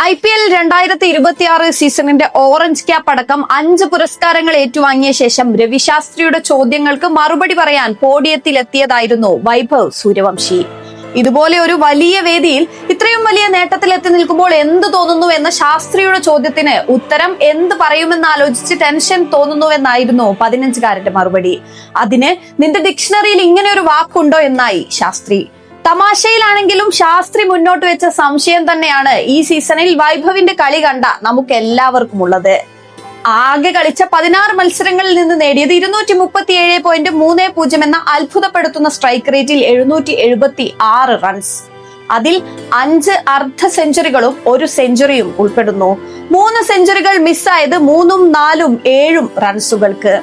IPL 2026 സീസണിന്റെ orange cap അടക്കം 5 പുരസ്കാരങ്ങൾ ഏറ്റുവാങ്ങിയ ശേഷം രവി ശാസ്ത്രിയുടെ ചോദ്യങ്ങൾക്ക് മറുപടി പറയാൻ പോഡിയത്തിലെത്തിയതായിരുന്നു വൈഭവ് സൂര്യവംശി. ഇതുപോലെ ഒരു വലിയ വേദിയിൽ ഇത്രയും വലിയ നേട്ടത്തിൽ എത്തി നിൽക്കുമ്പോൾ എന്ത് തോന്നുന്നു എന്ന ശാസ്ത്രിയുടെ ചോദ്യത്തിന് ഉത്തരം എന്ത് പറയുമെന്നാലോചിച്ച് ടെൻഷൻ തോന്നുന്നുവെന്നായിരുന്നു 15-കാരന്റെ മറുപടി. അതിന് നിന്റെ ഡിക്ഷണറിയിൽ ഇങ്ങനെ ഒരു വാക്കുണ്ടോ എന്നായി ശാസ്ത്രി. തമാശയിലാണെങ്കിലും ശാസ്ത്രി മുന്നോട്ട് വെച്ച സംശയം തന്നെയാണ് ഈ സീസണിൽ വൈഭവിന്റെ കളി കണ്ട നമുക്ക് എല്ലാവർക്കും ഉള്ളത്. ആകെ കളിച്ച 16 മത്സരങ്ങളിൽ നിന്ന് നേടിയത് 237.30 എന്ന അത്ഭുതപ്പെടുത്തുന്ന സ്ട്രൈക്ക് റേറ്റിൽ 776 റൺസ്. അതിൽ 5 അർദ്ധ സെഞ്ചുറികളും 1 സെഞ്ചുറിയും ഉൾപ്പെടുന്നു. 3 സെഞ്ചുറികൾ മിസ്സായത് 3ഉം 4ഉം 7ഉം റൺസുകൾക്ക്.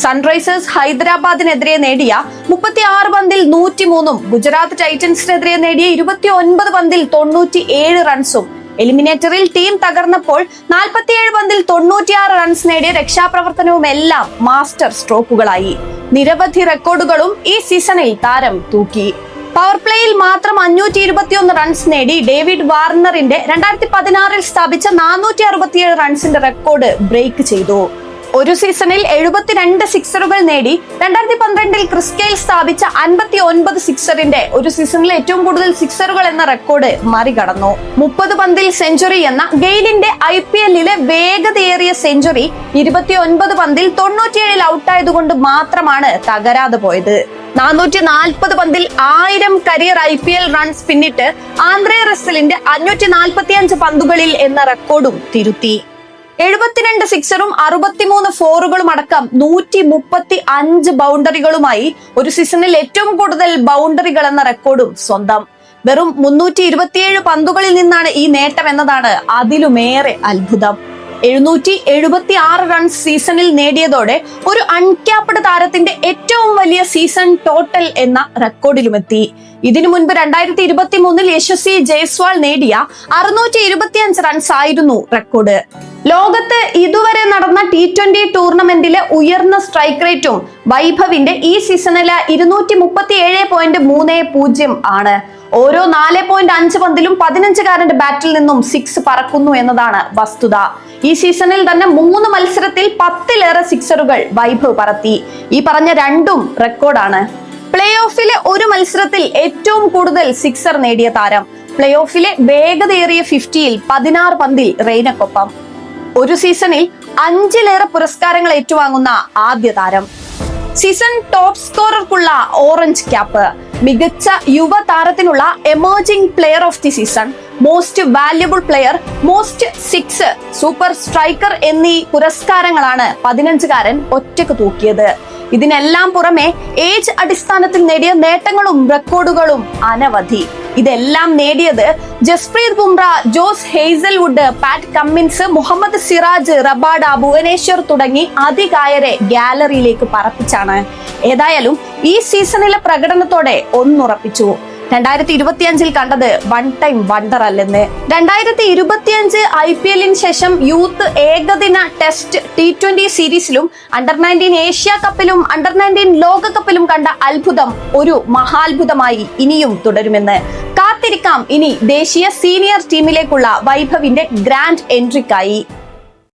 സൺറൈസേഴ്സ് ഹൈദരാബാദിനെതിരെ നേടിയ 36 പന്തിൽ 103ഉം ഗുജറാത്ത് ടൈറ്റൻസിനെതിരെ നേടിയ 29 പന്തിൽ 97 റൺസും എലിമിനേറ്ററിൽ ടീം തകർന്നപ്പോൾ 47 പന്തിൽ 96 റൺസ് നേടിയ രക്ഷാപ്രവർത്തനവും എല്ലാം മാസ്റ്റർ സ്ട്രോക്കുകളായി. നിരവധി റെക്കോർഡുകളും ഈ സീസണിൽ താരം തൂക്കി. പവർ പ്ലേയിൽ മാത്രം 521 റൺസ് നേടി ഡേവിഡ് വാർണറിന്റെ 2016 സ്ഥാപിച്ച 467 റൺസിന്റെ റെക്കോർഡ് ബ്രേക്ക് ചെയ്തു. ഒരു സീസണിൽ 72 സിക്സറുകൾ നേടി 2012 ക്രിസ് ഗെയിൽ സ്ഥാപിച്ച 59 സിക്സറിന്റെ ഒരു സീസണിൽ ഏറ്റവും കൂടുതൽ സിക്സറുകൾ എന്ന റെക്കോർഡ് മറികടന്നു. 30 പന്തിൽ സെഞ്ചുറി എന്ന ഗെയിലിന്റെ IPL-ലെ വേഗതയേറിയ സെഞ്ചുറി 29 പന്തിൽ 97 ഔട്ടായതുകൊണ്ട് മാത്രമാണ് തകരാതെ പോയത്. 440 പന്തിൽ 1000 കരിയർ IPL റൺസ് പിന്നിട്ട് ആന്ദ്രേ റസ്സലിന്റെ 545 പന്തുകളിൽ എന്ന റെക്കോർഡും തിരുത്തി. 72 സിക്സറും 63 ഫോറുകളും അടക്കം 135 ബൗണ്ടറികളുമായി ഒരു സീസണിൽ ഏറ്റവും കൂടുതൽ ബൗണ്ടറികൾ എന്ന റെക്കോർഡും സ്വന്തം. വെറും 327 പന്തുകളിൽ നിന്നാണ് ഈ നേട്ടം എന്നതാണ് അതിലുമേറെ അത്ഭുതം. 776 റൺസ് സീസണിൽ നേടിയതോടെ ഒരു അൺക്യാപ്ഡ് താരത്തിന്റെ ഏറ്റവും വലിയ സീസൺ ടോട്ടൽ എന്ന റെക്കോർഡിലുമെത്തി. ഇതിനു മുൻപ് 2023 യശസ്വി ജയ്സ്വാൾ നേടിയ 625 റൺസ് ആയിരുന്നു റെക്കോർഡ്. ലോകത്ത് ഇതുവരെ നടന്ന T20 ടൂർണമെന്റിലെ ഉയർന്ന സ്ട്രൈക്ക് റേറ്റും വൈഭവിന്റെ ഈ സീസണിലെ 237.30 ആണ്. ഓരോ 4.5 പന്തിലും 15-കാരന്റെ ബാറ്റിൽ നിന്നും 6 പറക്കുന്നു എന്നതാണ് വസ്തുത. ഈ സീസണിൽ തന്നെ 3 മത്സരത്തിൽ 10-ലേറെ സിക്സറുകൾ വൈഭവ് പറത്തി. ഈ പറഞ്ഞ രണ്ടും റെക്കോർഡാണ്. പ്ലേ ഓഫിലെ ഒരു മത്സരത്തിൽ ഏറ്റവും കൂടുതൽ സിക്സർ നേടിയ താരം. പ്ലേ ഓഫിലെ വേഗതയേറിയ 50-ൽ 16 പന്തിൽ റെയ്നക്കൊപ്പം. ഒരു സീസണിൽ 5-ലേറെ പുരസ്കാരങ്ങൾ ഏറ്റുവാങ്ങുന്ന ആദ്യ താരം. സീസൺ ടോപ്പ് സ്കോറർക്കുള്ള ഓറഞ്ച് ക്യാപ്പ്, മികച്ച യുവ താരത്തിനുള്ള emerging player of the season, most valuable player, most six, super striker എന്നീ പുരസ്കാരങ്ങളാണ് 15-കാരൻ ഒറ്റക്ക് തൂക്കിയത്. ഇതിനെല്ലാം പുറമെ ഏജ് അടിസ്ഥാനത്തിൽ നേടിയ നേട്ടങ്ങളും റെക്കോർഡുകളും അനവധി. ഇതെല്ലാം നേടിയത് Jasprit Bumrah, Josh Hazlewood, Pat Cummins, Mohammed Siraj, Rabada, Bhuvneshwar തുടങ്ങി അതികായരെ ഗാലറിയിലേക്ക് പറപ്പിച്ചാണ്. ഏതായാലും ഈ സീസണിലെ പ്രകടനത്തോടെ ഒന്നുറപ്പിച്ചു, 2025 കണ്ടത് വൺ ടൈം വണ്ടർ അല്ലെന്ന്. 2025 IPL-ന് ശേഷം യൂത്ത് ഏകദിന test T20 സീരീസിലും under-19 Asia കപ്പിലും under-19 ലോകകപ്പിലും കണ്ട അത്ഭുതം ഒരു മഹാത്ഭുതമായി ഇനിയും തുടരുമെന്ന് കാത്തിരിക്കാം. ഇനി ദേശീയ സീനിയർ ടീമിലേക്കുള്ള വൈഭവിന്റെ ഗ്രാൻഡ് എൻട്രിക്കായി.